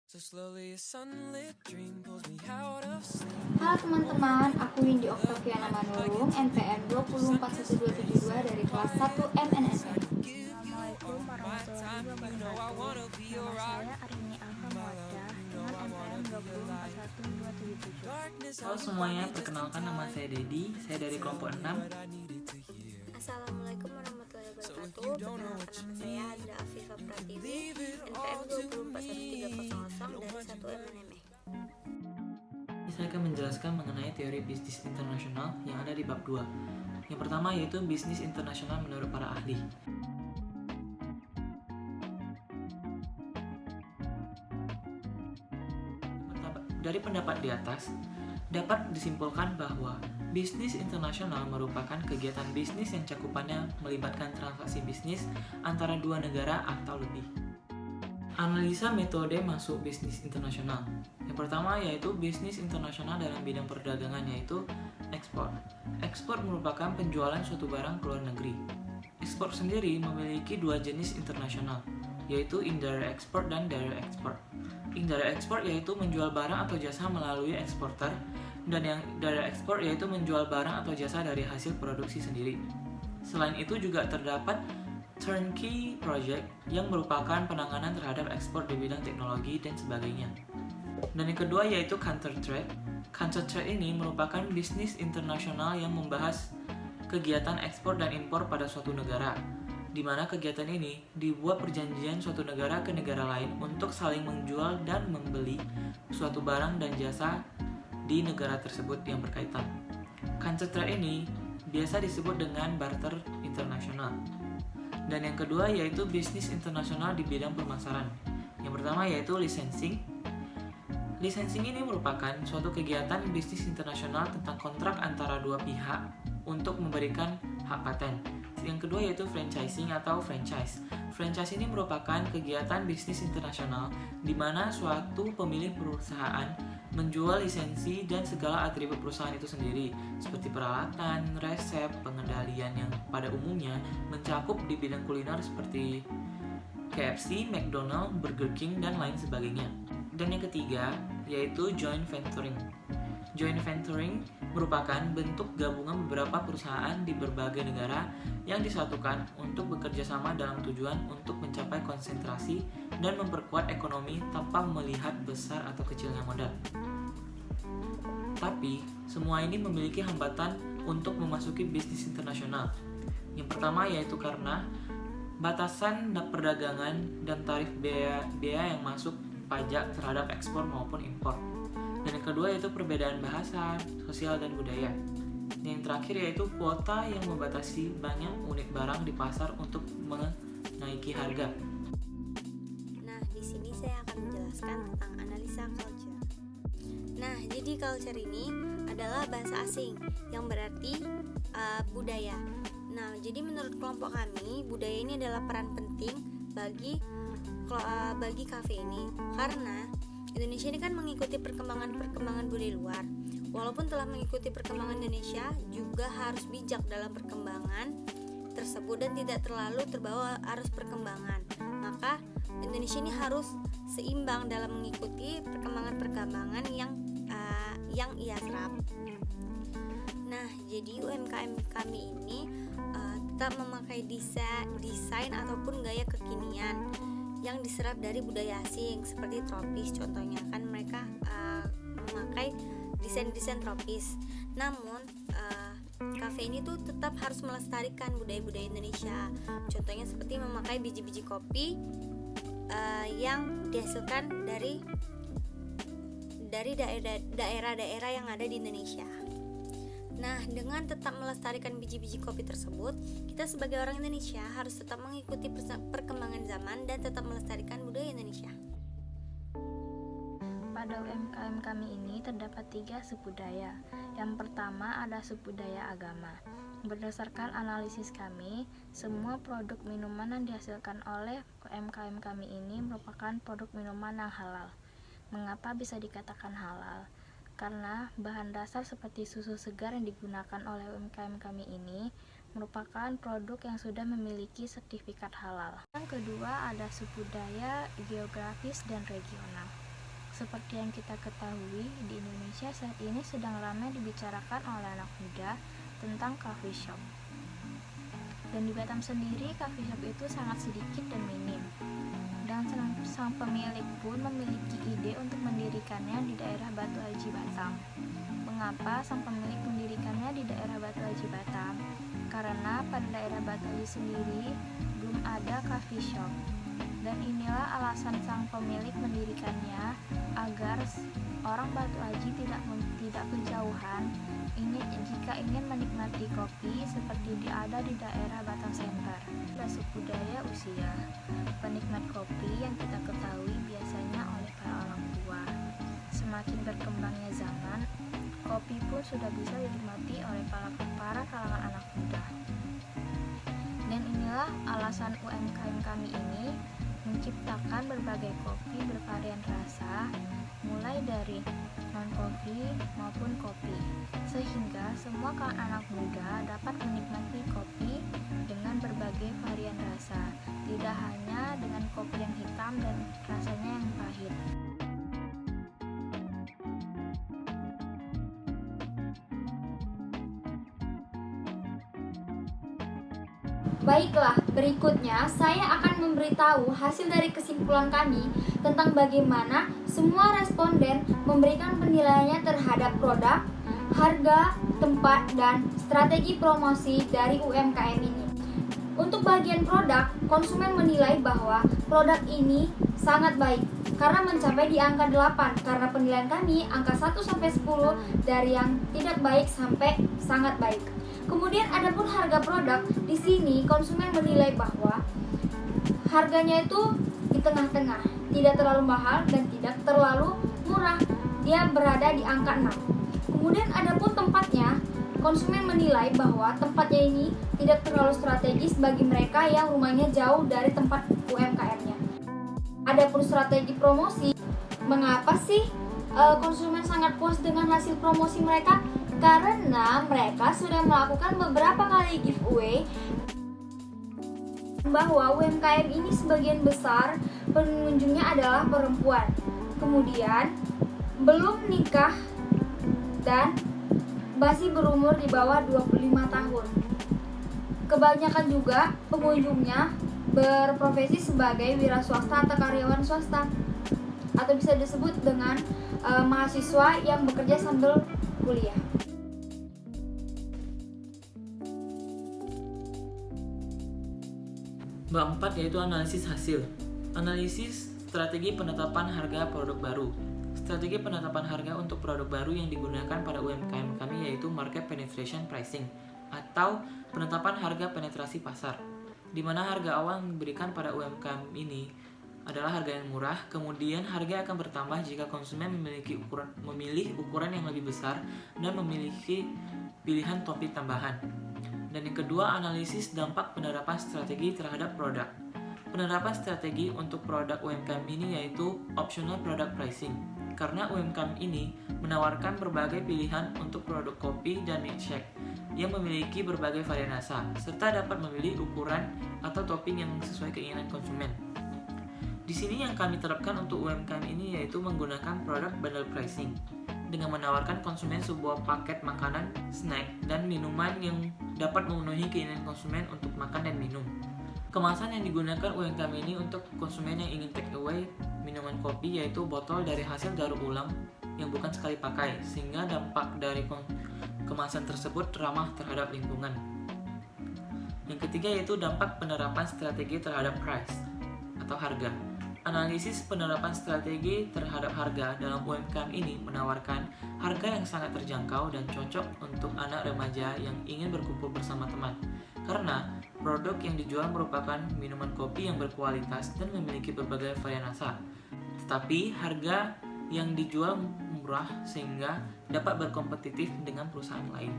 Halo teman-teman, aku Windy Oktaviana Manurung, NPM 2041272 dari kelas 1 MNSM. Assalamualaikum warahmatullahi wabarakatuh. Nama saya Arini Alfa Muwaddah dengan NPM 2041277. Halo semuanya, perkenalkan nama saya Dedi, saya dari kelompok 6. Assalamualaikum warahmatullahi wabarakatuh. Perkenalkan nama saya Andra Afifah Pratiwi, NPM 24130 dari 1 MNME. Saya akan menjelaskan mengenai teori bisnis internasional yang ada di bab 2. Yang pertama yaitu bisnis internasional menurut para ahli. Dari pendapat di atas, dapat disimpulkan bahwa bisnis internasional merupakan kegiatan bisnis yang cakupannya melibatkan transaksi bisnis antara dua negara atau lebih. Analisa metode masuk bisnis internasional. Yang pertama yaitu bisnis internasional dalam bidang perdagangan yaitu ekspor. Ekspor merupakan penjualan suatu barang ke luar negeri. Ekspor sendiri memiliki dua jenis internasional, yaitu indirect export dan direct export. Indirect export yaitu menjual barang atau jasa melalui eksporter, dan yang direct export yaitu menjual barang atau jasa dari hasil produksi sendiri. Selain itu juga terdapat turnkey project yang merupakan penanganan terhadap ekspor di bidang teknologi dan sebagainya. Dan yang kedua yaitu counter trade. Counter trade ini merupakan bisnis internasional yang membahas kegiatan ekspor dan impor pada suatu negara, di mana kegiatan ini dibuat perjanjian suatu negara ke negara lain untuk saling menjual dan membeli suatu barang dan jasa di negara tersebut yang berkaitan. Counter trade ini biasa disebut dengan barter internasional. Dan yang kedua yaitu bisnis internasional di bidang pemasaran. Yang pertama yaitu licensing. Licensing ini merupakan suatu kegiatan bisnis internasional tentang kontrak antara dua pihak untuk memberikan hak paten. Yang kedua yaitu franchising atau franchise. Franchise ini merupakan kegiatan bisnis internasional di mana suatu pemilik perusahaan menjual lisensi dan segala atribut perusahaan itu sendiri, seperti peralatan, resep, pengendalian yang pada umumnya mencakup di bidang kuliner seperti KFC, McDonald, Burger King, dan lain sebagainya. Dan yang ketiga yaitu joint venturing. Joint venturing merupakan bentuk gabungan beberapa perusahaan di berbagai negara yang disatukan untuk bekerja sama dalam tujuan untuk mencapai konsentrasi dan memperkuat ekonomi tanpa melihat besar atau kecilnya modal. Tapi, semua ini memiliki hambatan untuk memasuki bisnis internasional. Yang pertama yaitu karena batasan perdagangan dan tarif biaya yang masuk pajak terhadap ekspor maupun impor. Dan yang kedua yaitu perbedaan bahasa, sosial, dan budaya. Yang terakhir yaitu kuota yang membatasi banyak unit barang di pasar untuk menaiki harga. Nah, di sini saya akan menjelaskan tentang analisa culture. Nah, jadi culture ini adalah bahasa asing yang berarti budaya. Nah, jadi menurut kelompok kami, budaya ini adalah peran penting bagi kafe ini karena Indonesia ini kan mengikuti perkembangan budaya luar. Walaupun telah mengikuti perkembangan Indonesia, juga harus bijak dalam perkembangan tersebut dan tidak terlalu terbawa arus perkembangan. Maka Indonesia ini harus seimbang dalam mengikuti perkembangan yang ia serap. Nah, jadi UMKM kami ini tetap memakai desain ataupun gaya kekinian yang diserap dari budaya asing seperti tropis. Contohnya kan mereka memakai desain-desain tropis. Namun kafe ini tuh tetap harus melestarikan budaya-budaya Indonesia. Contohnya seperti memakai biji-biji kopi yang dihasilkan dari daerah-daerah yang ada di Indonesia. Nah, dengan tetap melestarikan biji-biji kopi tersebut, kita sebagai orang Indonesia harus tetap mengikuti perkembangan zaman dan tetap melestarikan budaya Indonesia. Pada UMKM kami ini terdapat 3 subbudaya. Yang pertama ada subbudaya agama. Berdasarkan analisis kami, semua produk minuman yang dihasilkan oleh UMKM kami ini merupakan produk minuman yang halal. Mengapa bisa dikatakan halal? Karena bahan dasar seperti susu segar yang digunakan oleh UMKM kami ini merupakan produk yang sudah memiliki sertifikat halal. Yang kedua ada subbudaya geografis dan regional. Seperti yang kita ketahui, di Indonesia saat ini sedang ramai dibicarakan oleh anak muda tentang coffee shop. Dan di Batam sendiri, coffee shop itu sangat sedikit dan minim. Dan sang pemilik pun memiliki ide untuk mendirikannya di daerah Batu Aji Batam. Mengapa sang pemilik mendirikannya di daerah Batu Aji Batam? Karena pada daerah Batu Aji sendiri belum ada coffee shop. Dan inilah alasan sang pemilik mendirikannya, agar orang Batu Aji tidak kejauhan jika ingin menikmati kopi seperti ada di daerah Batam Center. Suku budaya usia penikmat kopi yang kita ketahui biasanya oleh para orang tua. Semakin berkembangnya zaman, kopi pun sudah bisa dinikmati oleh para kalangan anak muda. Dan inilah alasan UMKM kami ini menciptakan berbagai kopi bervarian rasa, mulai dari non-kopi maupun kopi, sehingga semua kalangan anak muda dapat menikmati kopi dengan berbagai varian rasa, tidak hanya dengan kopi yang hitam dan rasanya yang pahit. Baiklah, berikutnya saya akan memberitahu hasil dari kesimpulan kami tentang bagaimana semua responden memberikan penilaiannya terhadap produk, harga, tempat, dan strategi promosi dari UMKM ini. Untuk bagian produk, konsumen menilai bahwa produk ini sangat baik karena mencapai di angka 8, karena penilaian kami angka 1-10 dari yang tidak baik sampai sangat baik. Kemudian adapun harga produk, di sini konsumen menilai bahwa harganya itu di tengah-tengah, tidak terlalu mahal dan tidak terlalu murah. Dia berada di angka 6. Kemudian adapun tempatnya, konsumen menilai bahwa tempatnya ini tidak terlalu strategis bagi mereka yang rumahnya jauh dari tempat UMKM-nya. Adapun strategi promosi, mengapa sih konsumen sangat puas dengan hasil promosi mereka? Karena mereka sudah melakukan beberapa kali giveaway bahwa UMKM ini sebagian besar pengunjungnya adalah perempuan, kemudian belum nikah dan masih berumur di bawah 25 tahun. Kebanyakan juga pengunjungnya berprofesi sebagai wira swasta atau karyawan swasta, atau bisa disebut dengan mahasiswa yang bekerja sambil kuliah. Bab 4 yaitu analisis hasil. Analisis strategi penetapan harga produk baru. Strategi penetapan harga untuk produk baru yang digunakan pada UMKM kami yaitu market penetration pricing atau penetapan harga penetrasi pasar, di mana harga awal yang diberikan pada UMKM ini adalah harga yang murah, kemudian harga akan bertambah jika konsumen memilih ukuran yang lebih besar dan memiliki pilihan topping tambahan. Dan yang kedua, analisis dampak penerapan strategi terhadap produk. Penerapan strategi untuk produk UMKM ini yaitu optional product pricing, karena UMKM ini menawarkan berbagai pilihan untuk produk kopi dan milkshake yang memiliki berbagai varian rasa, serta dapat memilih ukuran atau topping yang sesuai keinginan konsumen. Di sini yang kami terapkan untuk UMKM ini yaitu menggunakan produk bundle pricing, dengan menawarkan konsumen sebuah paket makanan, snack, dan minuman yang dapat memenuhi keinginan konsumen untuk makan dan minum. Kemasan yang digunakan UMKM ini untuk konsumen yang ingin take away minuman kopi yaitu botol dari hasil daur ulang yang bukan sekali pakai, sehingga dampak dari kemasan tersebut ramah terhadap lingkungan. Yang ketiga yaitu dampak penerapan strategi terhadap price atau harga. Analisis penerapan strategi terhadap harga dalam UMKM ini menawarkan harga yang sangat terjangkau dan cocok untuk anak remaja yang ingin berkumpul bersama teman, karena produk yang dijual merupakan minuman kopi yang berkualitas dan memiliki berbagai varian rasa, tetapi harga yang dijual murah sehingga dapat berkompetitif dengan perusahaan lain.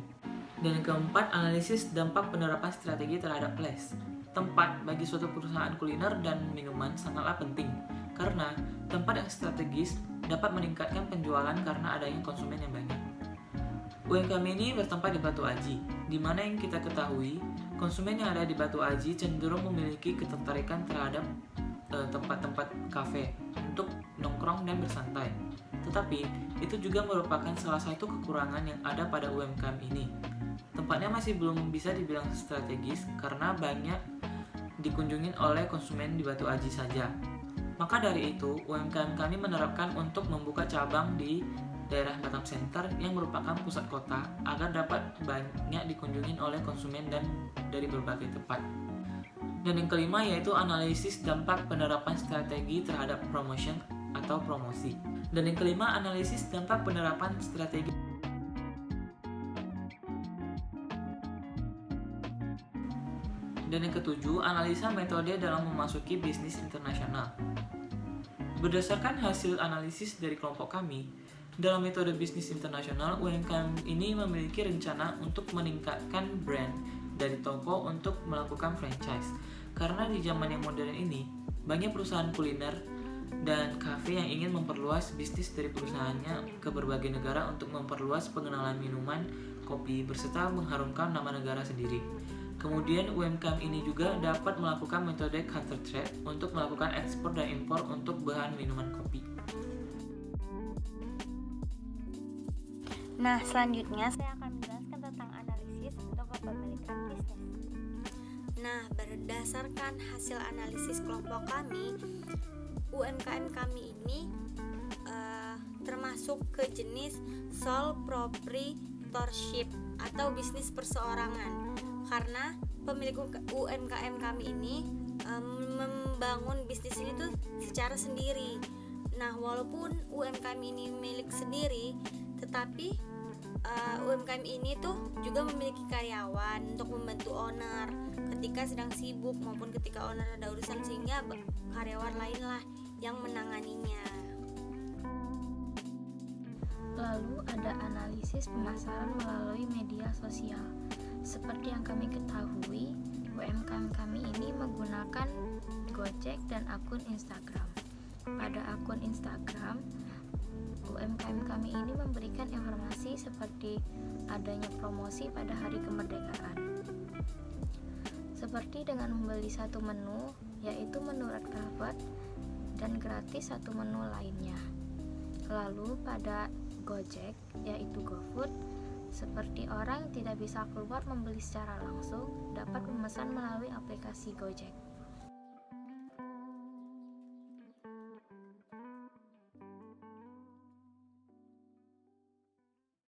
Dan yang keempat, analisis dampak penerapan strategi terhadap place. Tempat bagi suatu perusahaan kuliner dan minuman sangatlah penting, karena tempat yang strategis dapat meningkatkan penjualan karena adanya konsumen yang banyak. UMKM ini bertempat di Batu Aji, di mana yang kita ketahui, konsumen yang ada di Batu Aji cenderung memiliki ketertarikan terhadap tempat-tempat kafe. untuk nongkrong dan bersantai. Tetapi, itu juga merupakan salah satu kekurangan yang ada pada UMKM ini. Tempatnya masih belum bisa dibilang strategis karena banyak dikunjungin oleh konsumen di Batu Aji saja. Maka dari itu, UMKM kami menerapkan untuk membuka cabang di daerah Batam Center yang merupakan pusat kota agar dapat banyak dikunjungin oleh konsumen dan dari berbagai tempat. Dan yang kelima yaitu analisis dampak penerapan strategi terhadap promotion atau promosi. Dan yang kelima, analisis dampak penerapan strategi. Dan yang ketujuh, analisa metode dalam memasuki bisnis internasional. Berdasarkan hasil analisis dari kelompok kami, dalam metode bisnis internasional, UMKM ini memiliki rencana untuk meningkatkan brand dari toko untuk melakukan franchise. Karena di zaman yang modern ini, banyak perusahaan kuliner dan kafe yang ingin memperluas bisnis dari perusahaannya ke berbagai negara untuk memperluas pengenalan minuman, kopi, berserta mengharumkan nama negara sendiri. Kemudian UMKM ini juga dapat melakukan metode counter trade untuk melakukan ekspor dan impor untuk bahan minuman kopi. Nah, selanjutnya saya akan menjelaskan tentang analisis untuk kepemilikan bisnis. Nah, berdasarkan hasil analisis kelompok kami, UMKM kami ini termasuk ke jenis sole proprietorship atau bisnis perseorangan. Karena pemilik UMKM kami ini membangun bisnis ini tuh secara sendiri. Nah, walaupun UMKM ini milik sendiri, tetapi UMKM ini tuh juga memiliki karyawan untuk membantu owner ketika sedang sibuk maupun ketika owner ada urusan, sehingga karyawan lainlah yang menanganinya. Lalu ada analisis pemasaran melalui media sosial. Seperti yang kami ketahui, UMKM kami ini menggunakan Gojek dan akun Instagram. Pada akun Instagram, UMKM kami ini memberikan informasi seperti adanya promosi pada hari kemerdekaan. Seperti dengan membeli satu menu, yaitu menu red velvet, dan gratis satu menu lainnya. Lalu pada Gojek, yaitu GoFood, seperti orang tidak bisa keluar membeli secara langsung, dapat memesan melalui aplikasi Gojek.